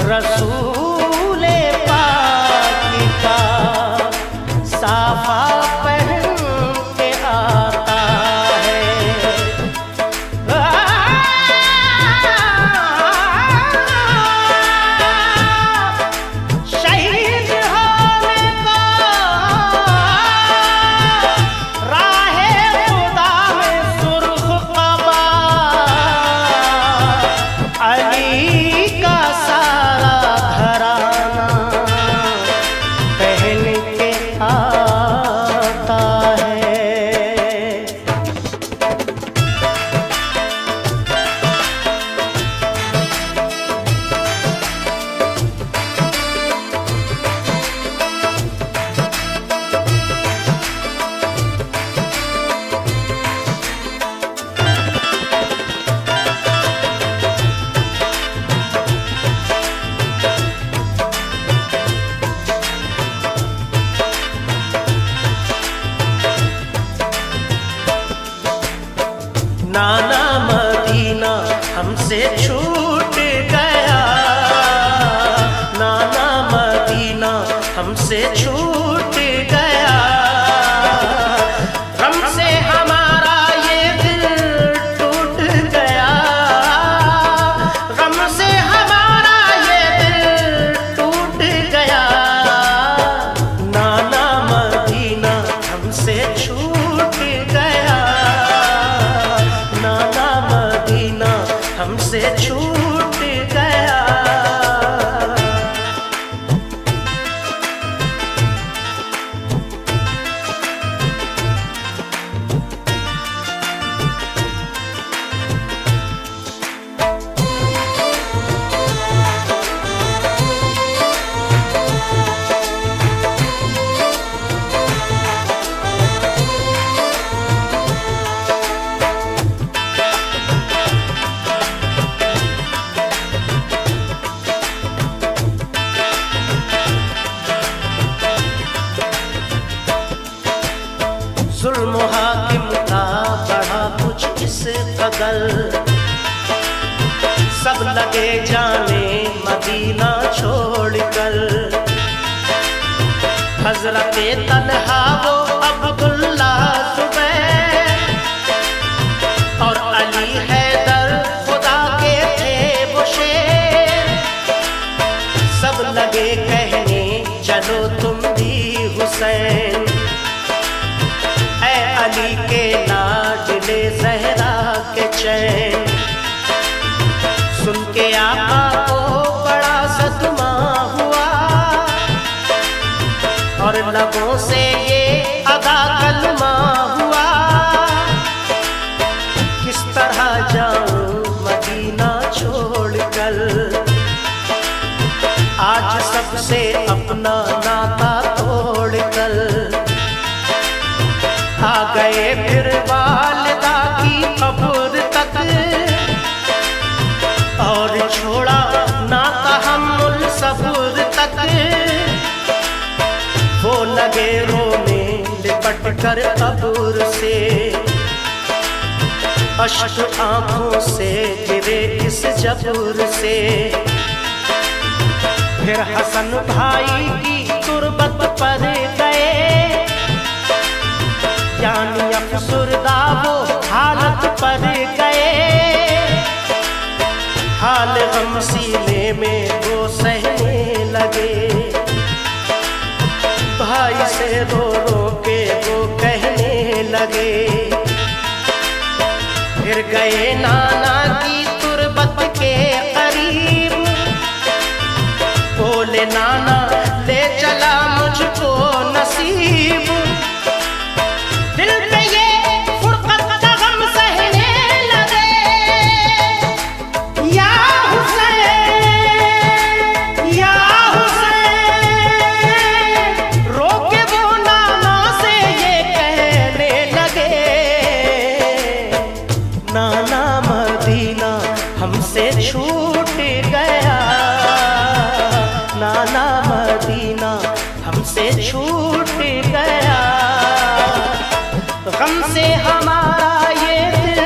रसूले पाक का साफा पहन के आता है। शहीद होने को राहे खुदा में सुर्ख क़बा अली का सारा घराना पहन के आता है। नाना मदीना हमसे छूट गया, नाना मदीना हमसे छूट गया। गम से हमारा ये दिल टूट गया, गम से हमारा ये दिल टूट गया। नाना मदीना हमसे छूट गया, नाना मदीना हमसे छूट गया। जुल्म हाकिम का बढ़ा कुछ इस कदर, सब लगे जाने मदीना छोड़कर। हजरत तन्हा वो अब्दुल्ला ज़ुबैर और अली हैदर खुदा के थे वो शेर। सब लगे कहने चलो तुम भी हुसैन, अली के लाडले ज़हरा के चैन। सुन के आका को बड़ा सदमा हुआ और लबों से ये अदा कलमा हुआ। किस तरह जाऊं मदीना छोड़कर, आज सबसे अपना नाता तोड़कर। आ गए फिर वालिदा की कब्र तक और छोड़ा ना तहम्मुल सब्र तक। वो लगे रोने लिपट कर कब्र से, अश्क आंखों से गिरे इस जब्र से। फिर हसन भाई की तुरबत पर गए, यानी अफसुरदा वो हालत पर गए। हाल गम सीने में वो सहने लगे, भाई से रो रो के वो कहने लगे। फिर गए नाना की तुरबत के करीब, बोले नाना ले चला मुझको नसीब। दिल पे ये फुरकत का गम सहने लगे, या हुसैन या हुसैन। रोके वो नाना से ये कहने लगे, नाना मदीना हमसे छूट गया, नाना मदीना हमसे छूट गया। गम से हमारा ये दिल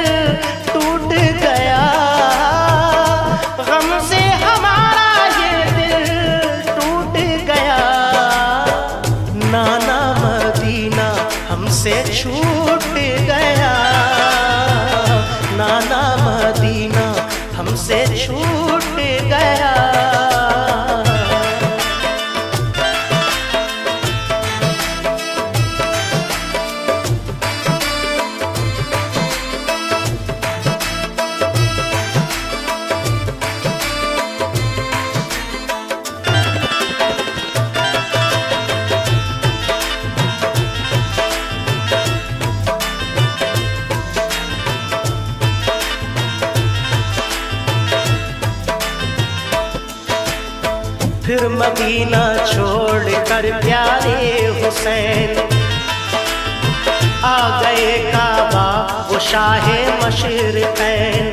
टूट गया, गम से हमारा ये फिर मदीना छोड़ कर प्यारे हुसैन आ गए काबा वो शाहे मशरिक़ैन।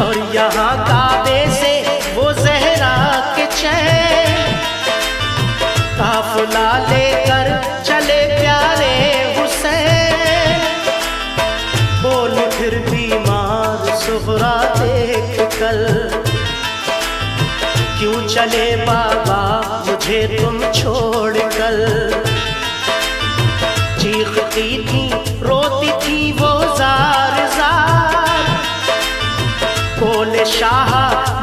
और यहाँ काबे से वो ज़हरा के चैन काफिला लेकर चले प्यारे हुसैन। बोल फिर बीमार सुगरा देख कर क्यों चले बाबा मुझे तुम छोड़ कर। चीखती थी रोती थी वो जार जार बोले शाह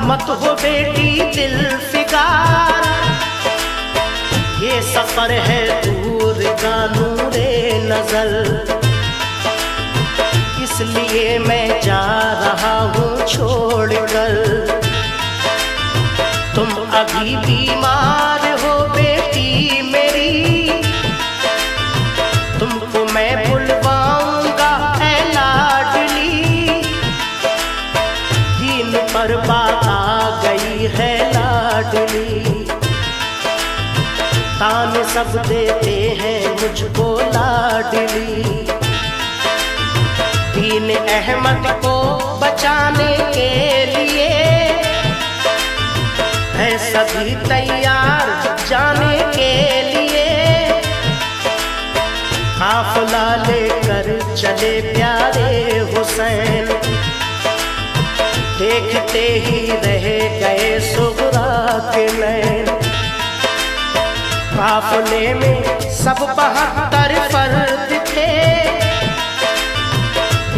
मत हो बेटी दिल फिगार। ये सफर है दूर का नूरे नजर इसलिए मैं जा रहा हूँ छोड़ कर। तुम अभी बीमार हो बेटी मेरी तुमको मैं बुलवाऊंगा ऐ लाडली। दीन पर बात आ गई है लाडली ताने सब देते हैं मुझको लाडली। दीन अहमद को बचाने के लिए है सभी तैयार जाने के लिए। काफिला लेकर चले प्यारे हुसैन देखते ही रह गए सुगरा के नैन। काफिले में सब 72 फर्द थे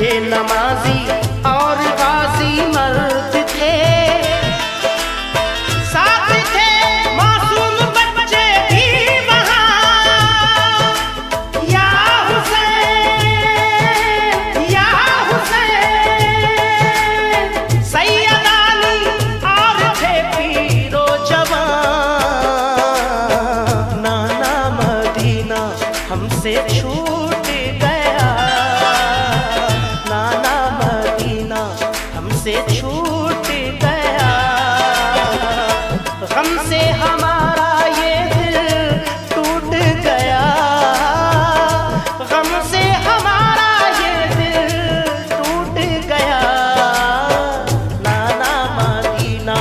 ये नमाजी और गाजी मर्द थे। साथ थे मासूम बच्चे भी वहाँ या हुसैन सैयदानी और थे पीरो जवान। नाना मदीना हमसे छूट गया नाना मदीना हमसे छूट गया। हमसे हमारा ये दिल टूट गया हमसे हमारा ये दिल टूट गया। नाना मदीना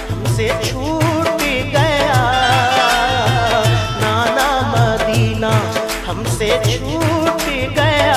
हमसे छूट गया नाना मदीना हमसे छूट गया।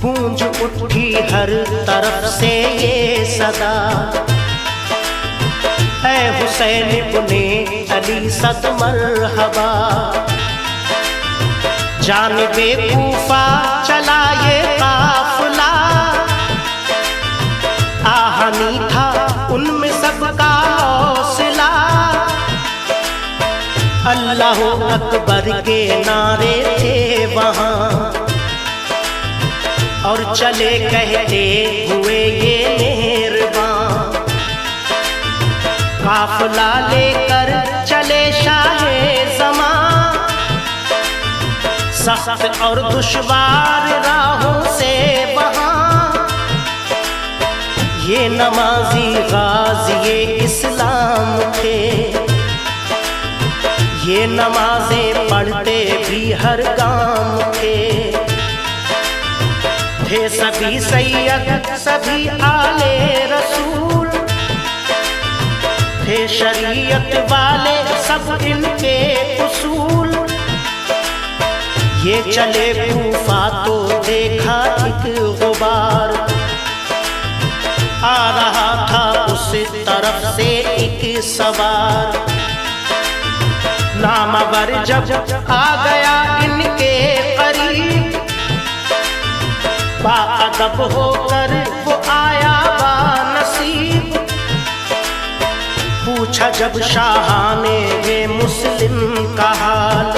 गूंज उठी हर तरफ से ये सदा है हुसैन इब्ने अली सद मरहबा। जानिबे कूफा चला ये काफिला आहनी था उनमें सबका हौसला। अल्लाह अकबर के नारे थे वहाँ और चले कहते हुए ये मेहरबान। काफिला लेकर चले शाहे ज़मां सख्त और दुश्वार राहों से वहाँ। ये नमाजी गाज़ी इस्लाम थे ये नमाजें पढ़ते भी हर गांव थे। सभी सैयद सभी आले रसूल थे शरीयत वाले सब इनके उसूल। ये चले कूफा तो देखा एक गुबार आ रहा था उस तरफ से एक सवार। नामवर जब आ गया इनके करीब बाअदब होकर वो आया बानसीब। पूछा जब शाह ने ये मुस्लिम का हाल,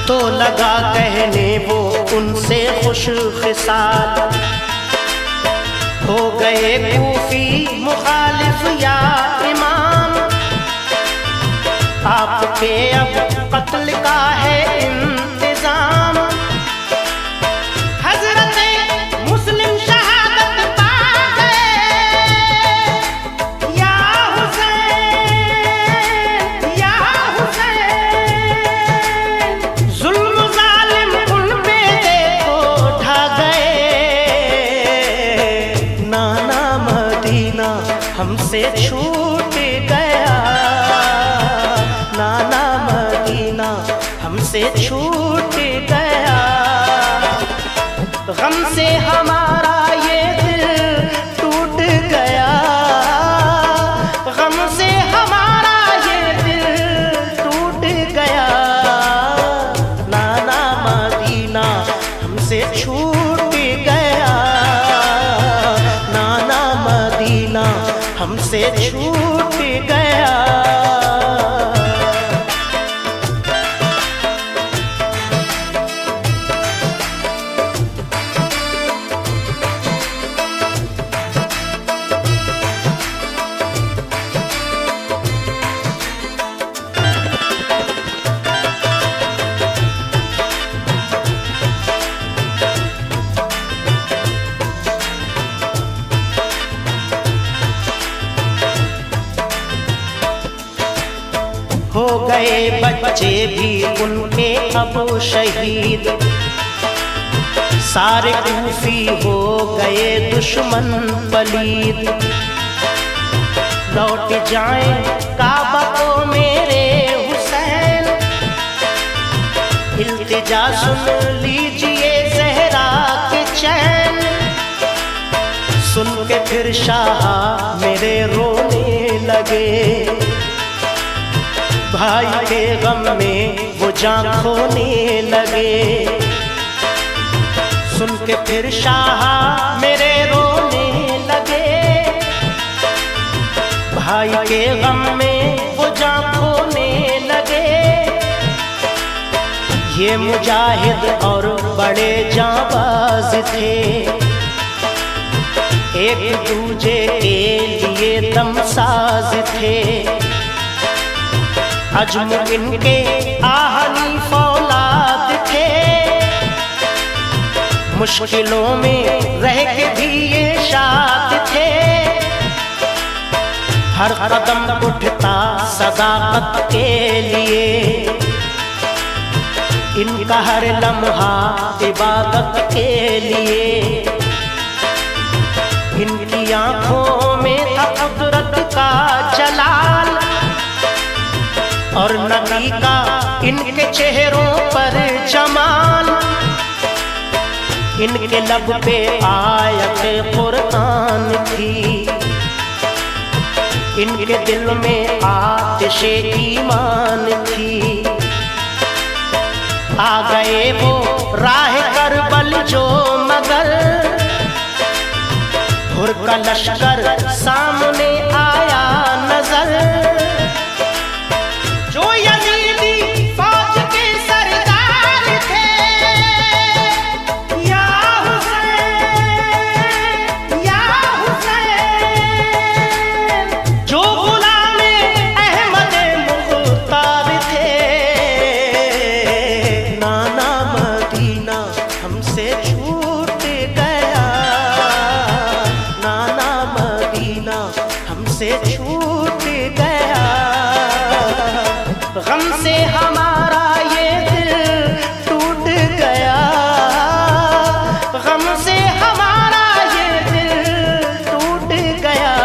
तो लगा कहने वो उनसे खुश खिसाल। हो गए कूफी मुखालिफ या इमाम, आपके अब कत्ल का है इंतजाम। हजरते मुस्लिम शहादत पा गए, या हुसैन या हुसैन। जुल्म जालिम उन पे देखो ढा गए। नाना मदीना हमसे छूट गया, नाना मदीना हमसे छूट गया। गम से हमारा ये दिल टूट गया, गम से हमारा ये दिल टूट गया। नाना मदीना हमसे छूट गया, नाना मदीना हमसे छूट गया। हो गए बच्चे भी उनके अब शहीद, सारे कूफी हो गए दुश्मन पलीद। लौट जाएं काबा को मेरे हुसैन, इल्तिजा सुन लीजिए ज़हरा के चैन। सुन के फिर शाह मेरे रोने लगे, भाई के गम में वो जान खोने लगे। सुन के फिर शाह मेरे रोने लगे, भाई के गम में वो जान खोने लगे। ये मुजाहिद और बड़े जाबाज थे, एक दूजे के लिए दमसाज थे। अजम इनके आहनी फौलाद थे, मुश्किलों में रह के भी ये शाद थे। हर कदम उठता सदाकत के लिए, इनका हर लम्हा इबादत के लिए। इनकी आंखों में था कुदरत का जलाल, और नबी का इनके चेहरों पर जमाल। इनके लब पे आयत कुरान थी, इनके दिल में आतिशे ईमान थी। आ गए वो राह करबल जो मगर, हुर का लश्कर सामने आया नजर। जो यजीदी फौज के सरदार थे, या हुसैन या हुसैन। जो गुलामे अहमद मुख्तार थे, नाना मदीना हमसे छूट गया, नाना मदीना हमसे छूट गया। गम से हमारा ये दिल टूट गया, गम से हमारा ये दिल टूट गया।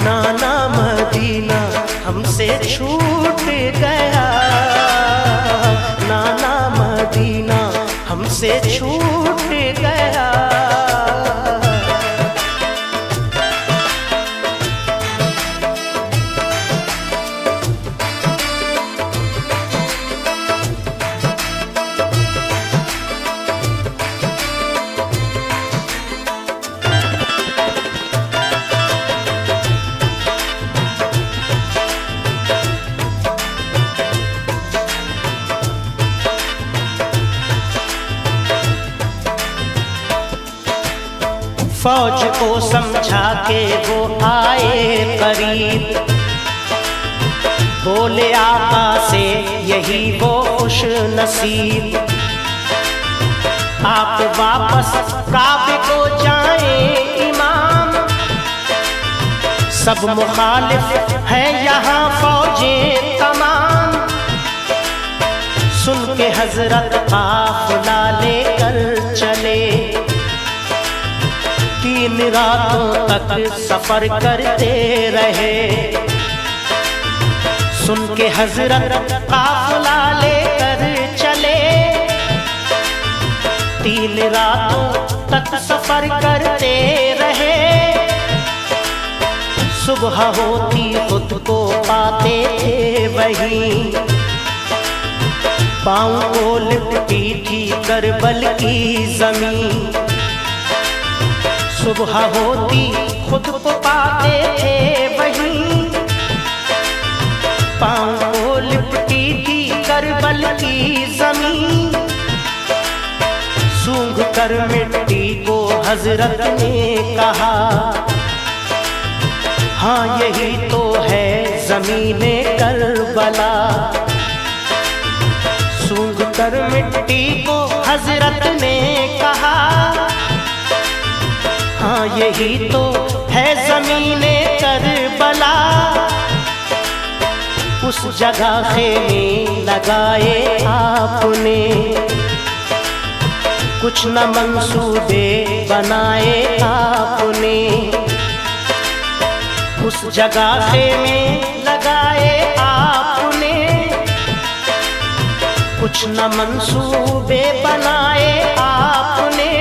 नाना मदीना हमसे छूट गया, नाना मदीना हमसे छूट गया। फौज को समझा के वो आए करीब, बोले आका से यही वो खुश नसीब, आप वापस काबे को जाएं इमाम, सब मुखालिफ है यहाँ फौजें तमाम। सुन के हजरत काफिला लेकर चले, 3 रातों तक सफर करते रहे। सुन के हजरत काफिला लेकर चले, 3 रातों तक सफर करते रहे। सुबह होती खुद को पाते थे वहीं, पाँव को लिपटी थी करबल की जमीन। सुबह होती खुद को पाते थे वहीं, पाँव को लिपटी थी करबल की जमीन। सूंघ कर मिट्टी को हजरत ने कहा, हाँ यही तो है ज़मीने करबला। सूंघ कर मिट्टी को हजरत ने कहा, हाँ यही तो है ज़मीने करबला। उस जगह खेमे लगाए आपने, कुछ न मंसूबे बनाए आपने। उस जगह खेमे लगाए आपने, कुछ न मंसूबे बनाए आपने।